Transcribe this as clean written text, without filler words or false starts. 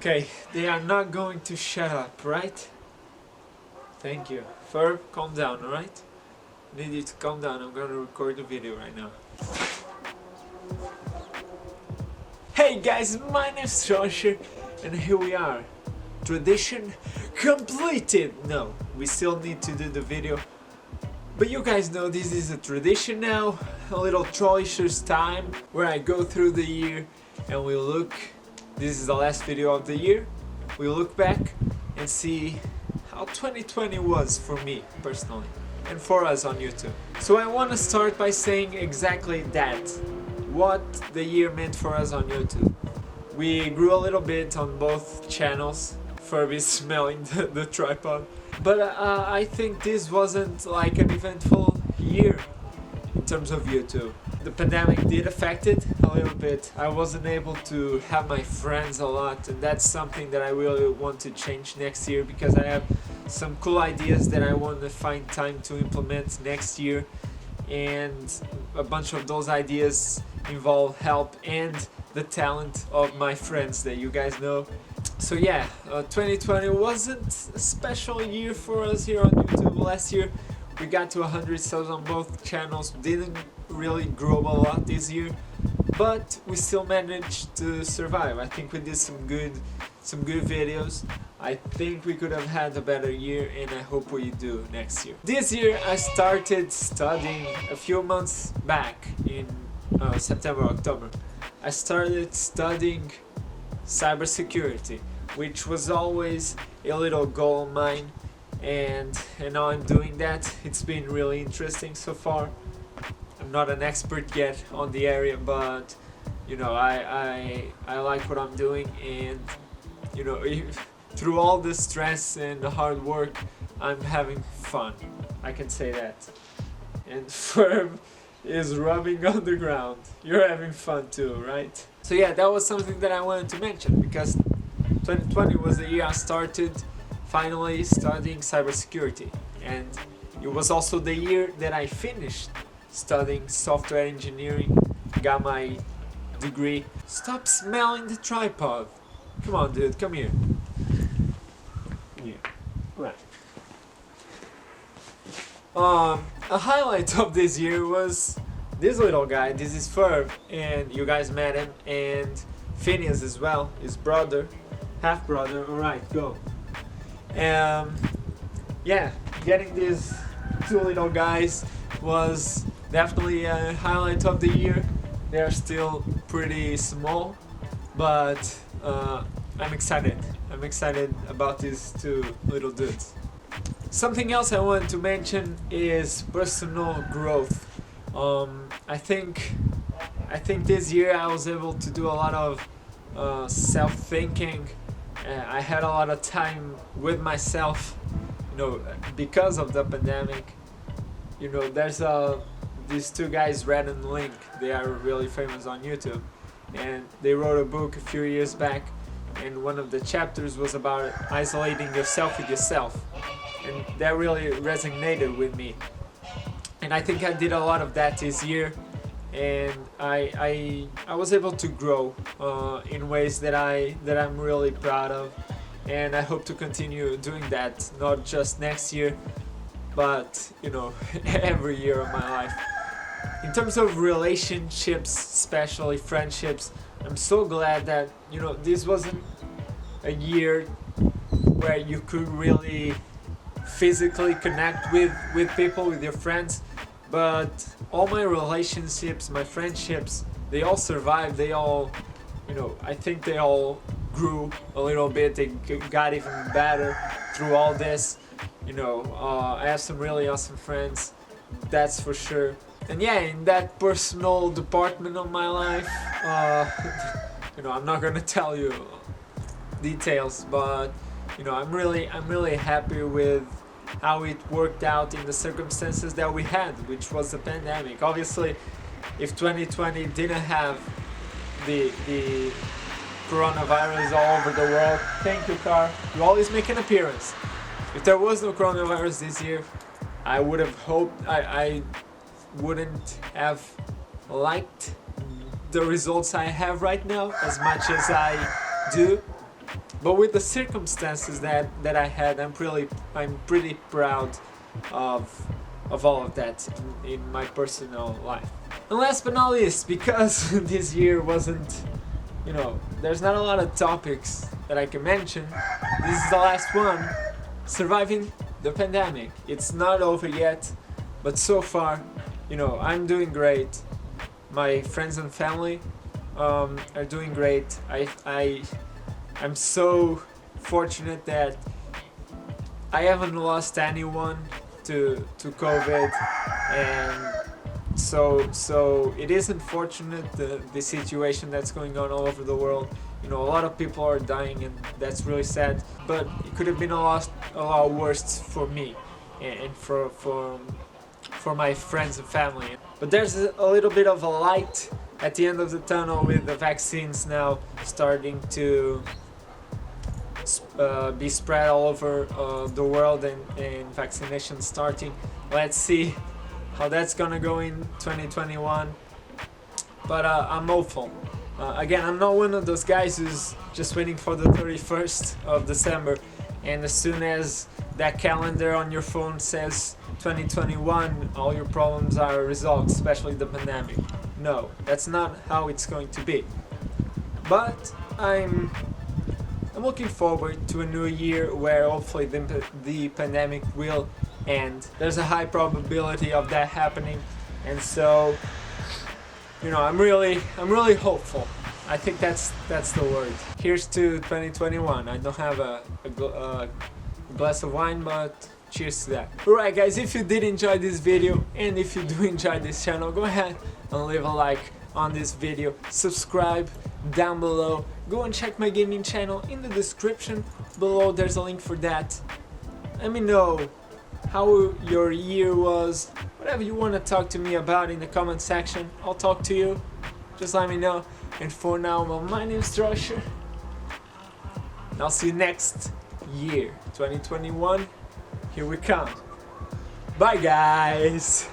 Okay, they are not going to shut up, right? Thank you. Ferb, calm down, alright? I need you to calm down. I'm gonna record the video right now. Hey guys, my name's Trollisher, and here we are. Tradition completed! No, we still need to do the video. But you guys know this is a tradition now, a little Trollisher's time, where I go through the year and we look. This is the last video of the year. We look back and see how 2020 was for me personally and for us on YouTube. So I want to start by saying exactly that, what the year meant for us on YouTube. We grew a little bit on both channels. Ferb is smelling the tripod. But I think this wasn't like an eventful year in terms of YouTube. The pandemic did affect it a little bit. I wasn't able to have my friends a lot, and that's something that I really want to change next year, because I have some cool ideas that I want to find time to implement next year, and a bunch of those ideas involve help and the talent of my friends that you guys know. So yeah, 2020 wasn't a special year for us here on YouTube. Last year we got to 100 subs on both channels. Didn't really grow a lot this year, but we still managed to survive. I think we did some good videos. I think we could have had a better year, and I hope we do next year. This year I started studying a few months back in September, October. I started studying cybersecurity, which was always a little goal of mine, and now I'm doing that. It's been really interesting so far. I'm not an expert yet on the area, but you know, I like what I'm doing, and you know, through all the stress and the hard work, I'm having fun. I can say that. And Ferb is rubbing on the ground. You're having fun too, right? So yeah, that was something that I wanted to mention, because 2020 was the year I started finally studying cybersecurity, and it was also the year that I finished studying software engineering, got my degree. Stop smelling the tripod. Come on, dude, come here. Yeah, right. A highlight of this year was this little guy. This is Ferb, and you guys met him, and Phineas as well, his brother, half brother. Alright, go. Yeah, getting these two little guys was definitely a highlight of the year. They are still pretty small, but I'm excited. I'm excited about these two little dudes. Something else I wanted to mention is personal growth. I think this year I was able to do a lot of self-thinking. I had a lot of time with myself, you know, because of the pandemic. You know, there's these two guys, Red and Link. They are really famous on YouTube, and they wrote a book a few years back, and one of the chapters was about isolating yourself with yourself, and that really resonated with me. And I think I did a lot of that this year, and I was able to grow in ways that I'm really proud of, and I hope to continue doing that, not just next year, but you know, every year of my life. In terms of relationships, especially friendships, I'm so glad that, you know, this wasn't a year where you could really physically connect with people, with your friends, but all my relationships, my friendships, they all survived. They all, you know, I think they all grew a little bit. They got even better through all this. You know, I have some really awesome friends, that's for sure. And yeah, in that personal department of my life, you know, I'm not gonna tell you details, but you know, I'm really happy with how it worked out in the circumstances that we had, which was the pandemic. Obviously, if 2020 didn't have the coronavirus all over the world, thank you, car, you always make an appearance. If there was no coronavirus this year, I would have hoped, I wouldn't have liked the results I have right now as much as I do. But with the circumstances that I had, I'm pretty proud of all of that in my personal life. And last but not least, because this year wasn't, there's not a lot of topics that I can mention. This is the last one. Surviving the pandemic. It's not over yet, but so far, I'm doing great. My friends and family are doing great. I'm so fortunate that I haven't lost anyone to COVID, and so it is unfortunate the situation that's going on all over the world. A lot of people are dying, and that's really sad. But it could have been a lot worse for me and for my friends and family. But there's a little bit of a light at the end of the tunnel with the vaccines now starting to be spread all over the world, and vaccination starting. Let's see how that's gonna go in 2021. But I'm hopeful. Again, I'm not one of those guys who's just waiting for the 31st of December, and as soon as that calendar on your phone says 2021, all your problems are resolved, especially the pandemic. No, that's not how it's going to be. But I'm looking forward to a new year where hopefully the pandemic will end. There's a high probability of that happening, and so I'm really hopeful. I think that's the word. Here's to 2021. I don't have a glass of wine, but cheers to that. Alright guys, if you did enjoy this video, and if you do enjoy this channel, go ahead and leave a like on this video, subscribe down below, go and check my gaming channel in the description below. There's a link for that. Let me know how your year was, whatever you want to talk to me about in the comment section. I'll talk to you, just let me know. And for now, well, my name is Trollisher, and I'll see you next year, 2021. Here we come. Bye guys.